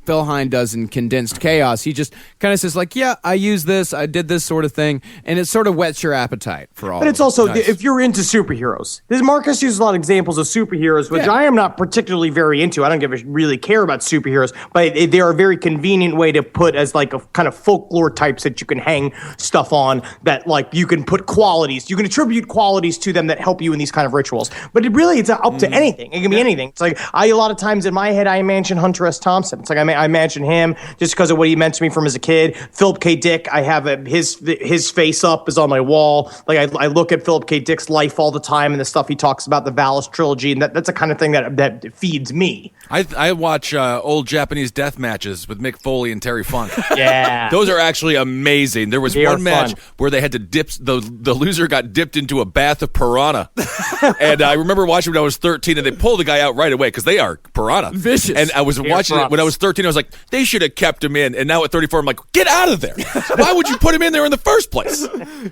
Phil Hine does in Condensed Chaos. He just kind of says like, yeah, I use this, I did this sort of thing, and it sort of whets your appetite for all. But it's also, if you're into superheroes, Marcus uses a lot of examples of superheroes, which I am not particularly very into. I don't really care about superheroes, but they are a very convenient way to put as like a kind of folklore types that you can hang stuff on, that like you can put qualities, you can attribute qualities to them that help you in these kind of rituals. But it's up to anything. It can be anything. It's like a lot of times in my head I imagine Hunter S. Thompson. It's like I imagine him just because of what he meant to me from as a kid. Philip K. Dick, I have his face up is on my wall. Like I look at Philip K. Dick's life all the time and the stuff he talks about, the Valis trilogy, and that's the kind of thing that feeds me. I watch old Japanese death matches with Mick Foley and Terry Funk. Yeah. Those are actually amazing. There was one match where they had to dip, the loser got dipped into a bath of piranha. And I remember watching when I was 13, and they pulled the guy out right away because they are piranha. Vicious. And I was watching it when I was 13. I was like, they should have kept him in. And now at 34, I'm like, get out of there. Why would you put him in there in the first place?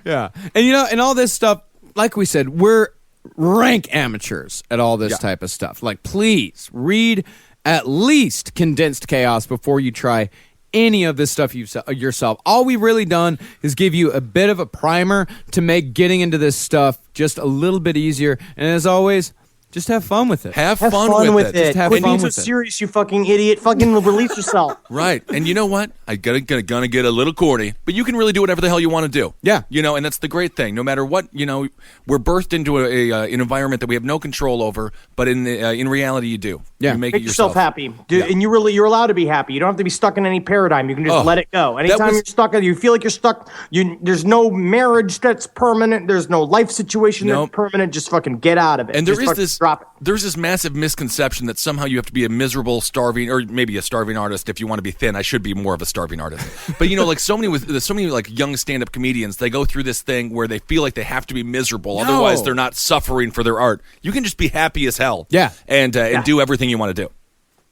Yeah. And and all this stuff, like we said, we're rank amateurs at all this type of stuff. Like, please read at least Condensed Chaos before you try any of this stuff yourself. All we've really done is give you a bit of a primer to make getting into this stuff just a little bit easier. And as always, just have fun with it. Have fun with it. Just have Quit fun being so with it. serious, you fucking idiot. Fucking release yourself. Right. And you know what? I'm gonna get a little corny, but you can really do whatever the hell you want to do. Yeah. And that's the great thing. No matter what, we're birthed into an environment that we have no control over, but in reality, you do. Yeah. You make Make it yourself happy. And you're allowed to be happy. You don't have to be stuck in any paradigm. You can just let it go. Anytime you're stuck, you feel like you're stuck, there's no marriage that's permanent. There's no life situation that's permanent. Just fucking get out of it. And There's this massive misconception that somehow you have to be a miserable, starving, or maybe a starving artist if you want to be thin. I should be more of a starving artist. But like so many like young stand-up comedians, they go through this thing where they feel like they have to be miserable, otherwise they're not suffering for their art. You can just be happy as hell. Yeah. And do everything you want to do.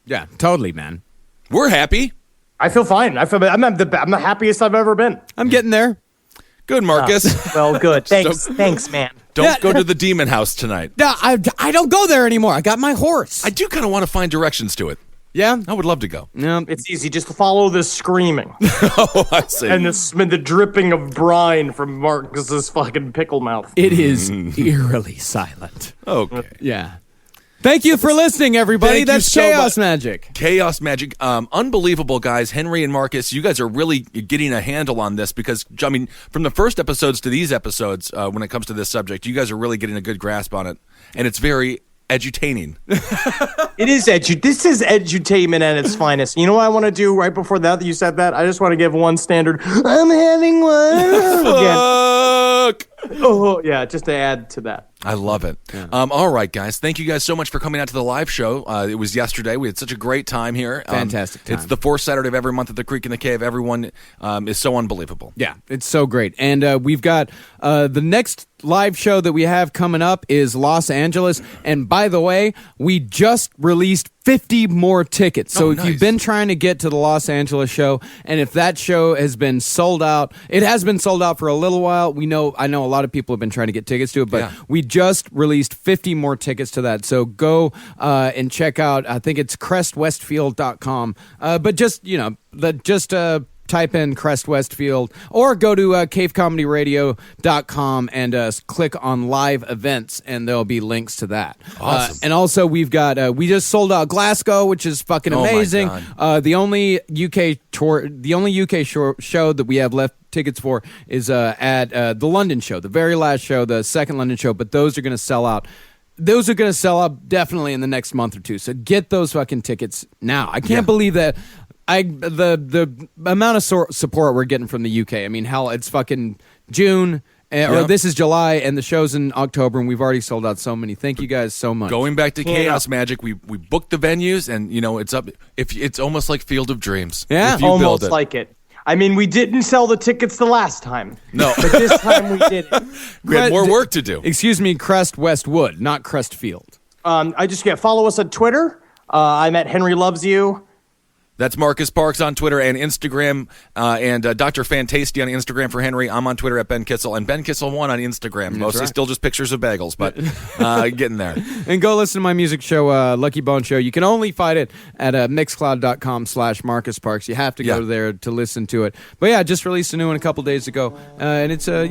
Yeah, totally, man. We're happy. I feel fine. I'm the happiest I've ever been. I'm getting there. Good, Marcus. Well, good. Thanks, man. Don't go to the demon house tonight. No, I don't go there anymore. I got my horse. I do kind of want to find directions to it. Yeah? I would love to go. No. It's easy. Just follow the screaming. Oh, I see. And the dripping of brine from Marcus's fucking pickle mouth. It is eerily silent. Okay. Yeah. Thank you for listening, everybody. Thank you That's so Chaos much. Magic. Chaos Magic. Unbelievable, guys. Henry and Marcus, you guys are really getting a handle on this because, I mean, from the first episodes to these episodes, when it comes to this subject, you guys are really getting a good grasp on it. And it's very edutaining. It is This is edutainment at its finest. You know what I want to do right before that you said that? I just want to give one standard. I'm having one again. Fuck! Oh, yeah, just to add to that. I love it. Yeah. All right, guys. Thank you guys so much for coming out to the live show. It was yesterday. We had such a great time here. Fantastic time. It's the fourth Saturday of every month at the Creek in the Cave. Everyone is so unbelievable. Yeah, it's so great. And we've got the next live show that we have coming up is Los Angeles. And by the way, we just released 50 more tickets. So if you've been trying to get to the Los Angeles show, and if that show has been sold out, it has been sold out for a little while. I know a lot of people have been trying to get tickets to it, but we just released 50 more tickets to that. So go and check out, I think it's crestwestfield.com. But just type in Crest Westfield or go to cavecomedyradio.com and click on live events, and there'll be links to that. Awesome. And also we've got we just sold out Glasgow, which is fucking amazing. The only UK tour, the only UK show that we have left tickets for is at the London show, the very last show, the second London show, but those are going to sell out. Those are going to sell out definitely in the next month or two. So get those fucking tickets now. I can't believe that the amount of support we're getting from the UK. I mean, hell, it's fucking June, or this is July, and the show's in October, and we've already sold out so many. Thank you guys so much. Going back to Chaos Magic, we booked the venues, and it's up. If it's almost like Field of Dreams. Yeah, if you almost build it. like it. I mean, we didn't sell the tickets the last time. No, but this time we did it. We had more work to do. Excuse me, Crest Westwood, not Crest Field. Follow us on Twitter. I'm at Henry Loves You. That's Marcus Parks on Twitter and Instagram, and Dr. Fantasty on Instagram for Henry. I'm on Twitter at Ben Kissel, and Ben Kissel1 on Instagram. Mostly still just pictures of bagels, but getting there. And go listen to my music show, Lucky Bone Show. You can only find it at mixcloud.com/Marcus Parks. You have to go there to listen to it. But yeah, just released a new one a couple days ago, and it's a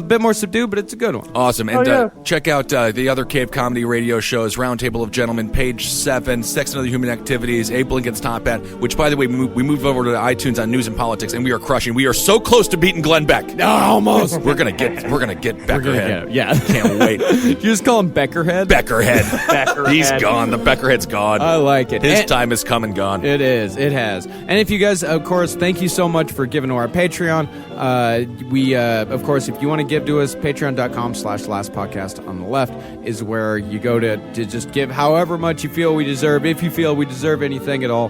bit more subdued, but it's a good one. Awesome. And check out the other Cave Comedy radio shows, Roundtable of Gentlemen, Page 7, Sex and Other Human Activities, Abe Lincoln's Top Hat, which, by the way, we moved over to iTunes on News and Politics, and we are crushing. We are so close to beating Glenn Beck. Almost. We're gonna get Beckerhead. Yeah. Can't wait. You just call him Beckerhead? Beckerhead. He's gone. The Beckerhead's gone. I like it. His time has come and gone. It is. It has. And if you guys, of course, thank you so much for giving to our Patreon. Of course, if you want to give to us, patreon.com/lastpodcast on the left is where you go to just give however much you feel we deserve, if you feel we deserve anything at all.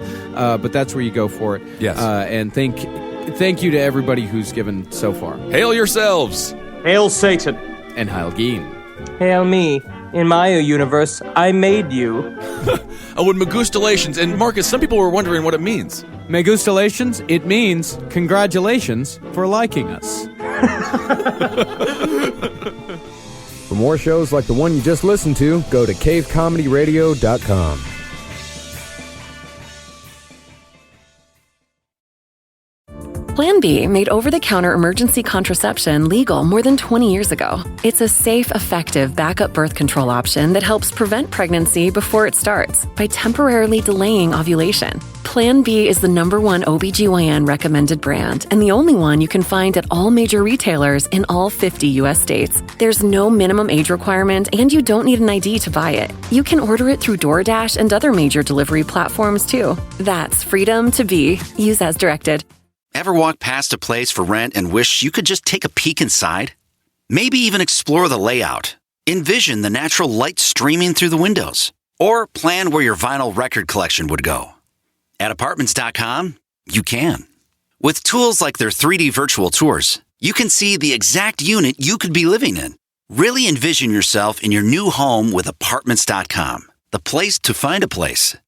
But that's where you go for it. Yes. And thank you to everybody who's given so far. Hail yourselves. Hail Satan. And Heil Geen. Hail me. In my universe, I made you. With Megustalations. And Marcus, some people were wondering what it means. Megustalations, it means congratulations for liking us. For more shows like the one you just listened to, go to cavecomedyradio.com. Plan B made over-the-counter emergency contraception legal more than 20 years ago. It's a safe, effective backup birth control option that helps prevent pregnancy before it starts by temporarily delaying ovulation. Plan B is the #1 OBGYN recommended brand and the only one you can find at all major retailers in all 50 U.S. states. There's no minimum age requirement and you don't need an ID to buy it. You can order it through DoorDash and other major delivery platforms too. That's freedom to be. Use as directed. Ever walk past a place for rent and wish you could just take a peek inside? Maybe even explore the layout. Envision the natural light streaming through the windows. Or plan where your vinyl record collection would go. At Apartments.com, you can. With tools like their 3D virtual tours, you can see the exact unit you could be living in. Really envision yourself in your new home with Apartments.com, the place to find a place.